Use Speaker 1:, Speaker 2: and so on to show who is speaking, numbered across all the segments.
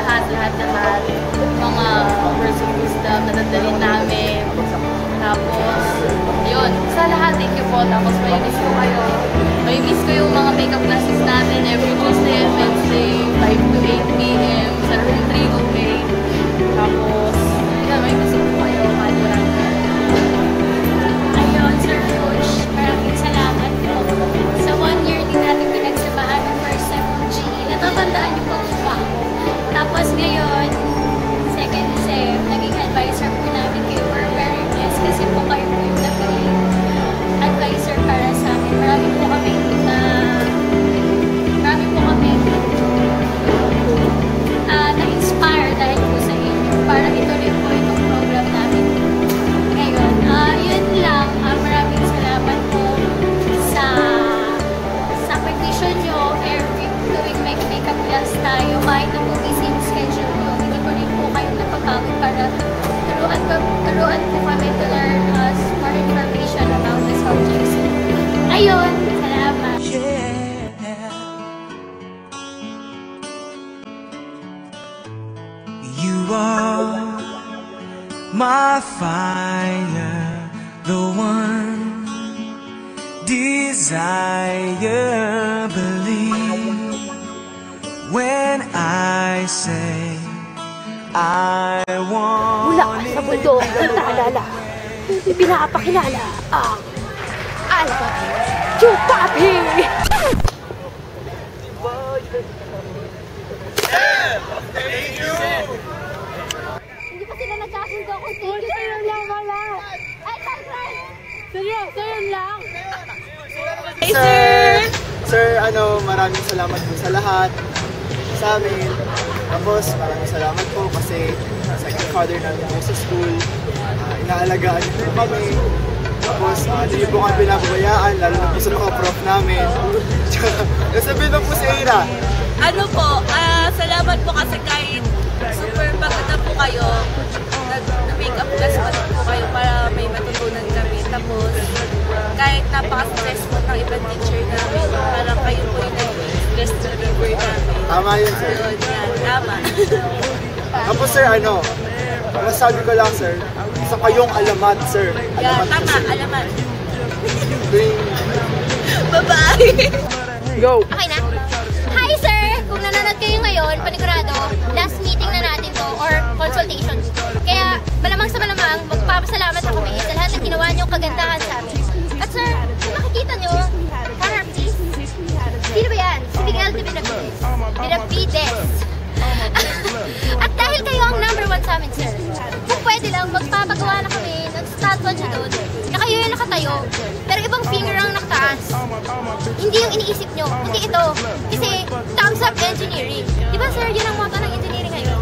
Speaker 1: lahat. Mga words of wisdom na dadalhin namin. Tapos, yun. Sa lahat, thank you po. Tapos, may miss ko kayo. May miss ko yung mga makeup classes natin every Tuesday and Wednesday, 5 to 8 p.m. sa room 3 okay. Tapos, yun, may miss ko kayo.
Speaker 2: Ayun, Sir Coach, maraming salamat po. Sa 1 year din natin pinagsamahan ng first sem ng GE. Natatandaan niyo po ako. Tapos ngayon, second sem, naging advisor po namin kayo. We're very blessed kasi po kayo po yung naging advisor para sa amin. Marami po kami na-inspire dahil po sa inyo para ituloy po itong program namin. Ngayon, yun lang. Maraming salamat po sa sakripisyo nyo every tuwing may makeup class tayo. Kahit na po busy yung schedule nyo, hindi ko rin po kayo napapagod para turuan po kami to learn more information about the subjects. Ayun, salamat.
Speaker 3: You are my fire, the one desire. Believe when I say I want.
Speaker 4: Mula ka sa bundok ng taalala, pinapakilala ang Alpha Chupapi!
Speaker 2: Hindi pa sila nagkasundo kung thank you. Sa'yo lang, wala. Ay, sa'yo lang.
Speaker 1: Hey, sir!
Speaker 5: Sir, maraming salamat po sa lahat sa amin. Tapos, maraming salamat po kasi second father namin po sa school. Inaalagaan niyo po kami. Tapos, hindi po kami pinababayaan, lalo na po sa mga prof namin. Nasabihin na po si Ira.
Speaker 1: Salamat po kasi kahit super pagod na po kayo, nag-makeup class pa rin po kayo para may matutunan kami. Tapos, kahit napaka-stressful ng ibang teacher namin, parang kayo po yung nag-stress reliever namin.
Speaker 5: Tama yun, sir.
Speaker 1: So, yan, tama.
Speaker 5: Tapos, sir, masasabi ko lang, sir, isa kayong alamat, sir.
Speaker 1: Yeah,
Speaker 5: Alamat
Speaker 1: tama,
Speaker 5: sir.
Speaker 1: alamat.
Speaker 5: Bye-bye!
Speaker 3: Go!
Speaker 2: Okay na? Hi, sir! Kung nanonood kayo ngayon, panigurado, last meeting na natin to or consultation. Kaya, malamang sa malamang, magpapasalamat na kami sa lahat ng ginawa niyo kagandahan sa amin. At sir, kung makikita niyo, camera please. Sino ba yan? Si Miguel de Benavides. At dahil kayo ang #1 sa amin, sir, kung pwede lang, magpapagawa na kami ng statue niyo doon na kayo yung nakatayo, pero ibang finger ang nakataas. Hindi yung iniisip nyo, hindi ito. Kasi, thumbs up engineering. Di ba, sir, yun ang motto ng engineering ngayon?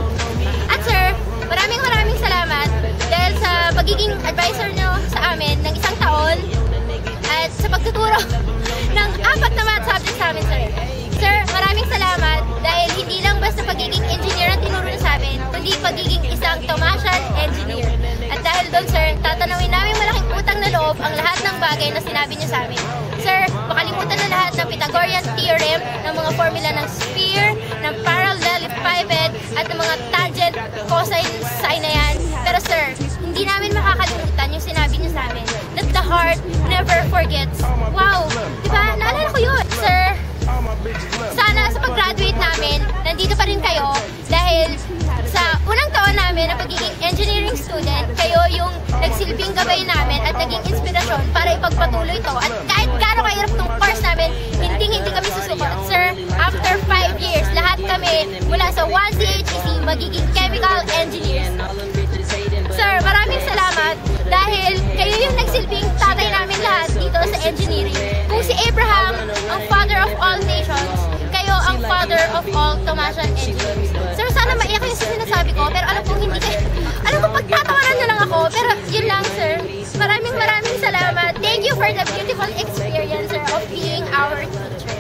Speaker 2: At sir, maraming salamat dahil sa pagiging advisor nyo sa amin ng 1 taon at sa pagtuturo ng 4 na math subjects sa amin, sir. Sir, maraming salamat dahil hindi lang basta pagiging engineer ang tinuro nyo sa amin, kundi pagiging isang Tomasian engineer. At dahil doon, sir, tatanawin namin malaking utang na loob ang lahat ng bagay na sinabi nyo sa amin. Sir, makalimutan na lahat ng Pythagorean theorem, ng mga formula ng sphere, ng parallelepiped, at ng mga tangent, cosine, sine na yan. Pero sir, hindi namin makakalimutan yung sinabi nyo sa amin, that the heart never forgets. Wow! Diba? Naalala ko yun. Sir, sana sa pag-graduate namin, nandito pa rin kayo dahil sa unang taon namin na pagiging engineering student, kayo yung nagsilbing gabay namin at naging inspirasyon para ipagpatuloy to. At kahit gaano kahirap tong course namin, hindi kami susuko. At sir, after 5 years, lahat kami mula sa 1CHEC magiging chemical engineers. Sir, maraming salamat dahil kayo yung nagsilbing tatay namin lahat dito sa engineering. Kung si Abraham, ang father of all nations, kayo ang father of all Tomasian engineers. Sir, sana maiyak kayo sa sinasabi ko, pero alam kong hindi kayo. Alam ko pagtatawanan nyo lang ako, pero yun lang, sir. Maraming salamat. Thank you for the beautiful experience, sir, of being our teacher.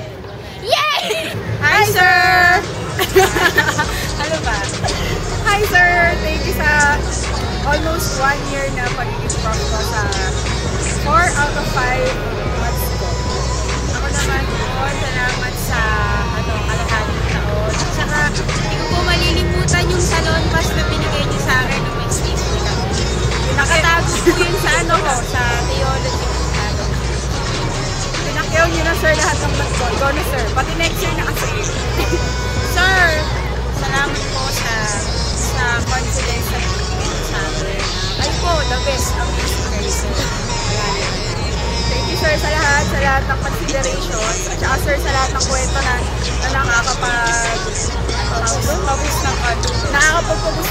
Speaker 2: Yay!
Speaker 1: Hi, sir! Ano ba? Hi, sir! Thank you sa almost 1 year na pagiging prof ko sa 4 out of 5 months ko. Ako naman po, salamat sa kalahating taon. At saka, hindi ko po malilimutan
Speaker 6: Follow nyo na sir lahat ng vlog ko. Ikaw na sir. Pati next year na kasi. Sir, salamat po sa confidence na pinigyan sa akin. Ay po, the best. Amazing kayo sir. Thank you sir sa lahat ng considerations. At saka sir sa lahat ng kwento na nakakapag-paboost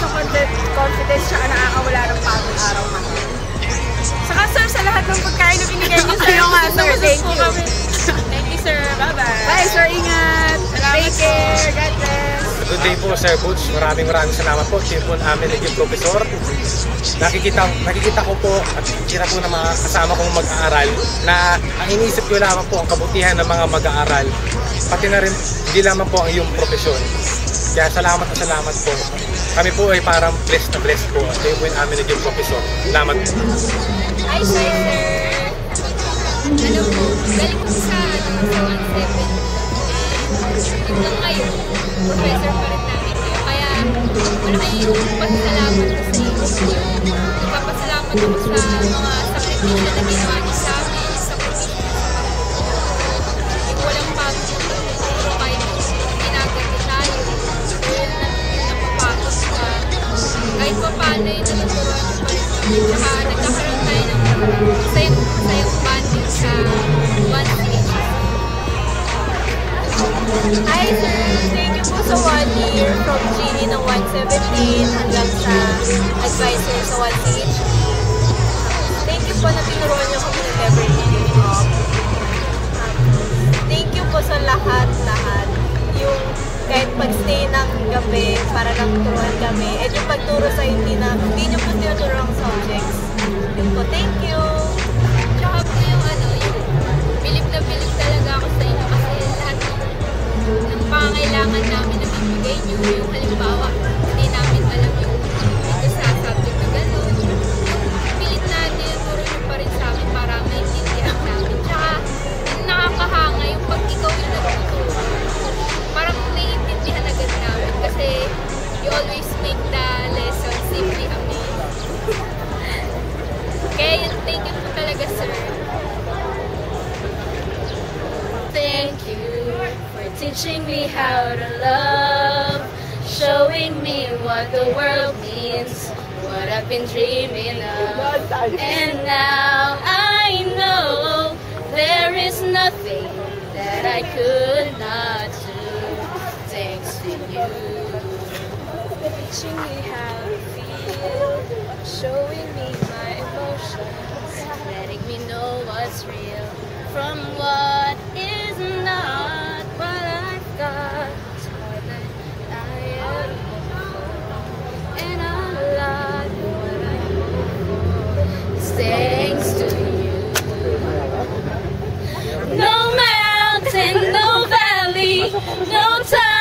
Speaker 6: ng confidence tsaka nakakawala ng pagod araw na. Saka sir sa lahat ng pagkain na binigay niyo sir. Ayaw nga sir, thank you. Thank you sir, bye-bye. Bye sir, ingat. Take care, God bless.
Speaker 7: Good day po Sir Butch, maraming salamat po. Team po namin naging professor. Nakikita ko po at nakikita po ng mga kasama kong mag-aaral na ang iniisip ko lamang po ang kabutihan ng mga mag-aaral. Pati na rin, hindi lamang po ang iyong profesyon. Kaya salamat po. Kami po ay parang blessed na blessed po. At kayo po yung amin naging professor. Salamat po.
Speaker 2: Hi, sir. Ano po, galing ko sa 1-7. Hanggang ngayon, professor pa rin namin kayo. Kaya malaking pasalamat ko sa inyo. Nagpapasalamat ako sa mga sakripisyo na ginawa niyo sa amin, sa profession. Walang pagod yung pagtuturo kahit ginagawa tayo. Dahil napapagod ka. Kahit pa paano yung natuturuan niyo pa rin kami. Tsaka nagkakaroon tayo ng masayang bonding sa 1-8.
Speaker 6: Hi sir, thank you po sa 1 year from GE ng 117 hanggang sa advisor sa 1CH. Thank you po na tinuruan niyo kami ng everything up. Thank you po sa lahat. Yung kahit pag-stay ng gabi para lang turuan kami. At yung pagturo sa hindi niyo po tinuturo ang subjects. Yun po, thank you.
Speaker 2: Tsaka po yung bilib na bilib talaga ako sa inyo kasi lahat ng pangangailangan namin na bibigay nyo. Yung halimbawa, hindi namin alam yung dito sa subject na gano'n. Yung pilit na tinuturo nyo pa rin sa amin para maintindihan namin. Tsaka nakakahanga yung pag ikaw yung nagtuturo. Parang naiintindihan agad namin kasi you always make the lesson simply amazing. Kaya yun, thank you po talaga sir.
Speaker 1: Thank you for teaching me how to love, showing me what the world means, what I've been dreaming of. And now I know there is nothing that I could not do thanks to you. Teaching me how to feel, showing me my emotions, letting me know what's real from what is not. What I've got is more than I ever hoped, and a lot what I hope for is thanks to you. No mountain, no valley, no time.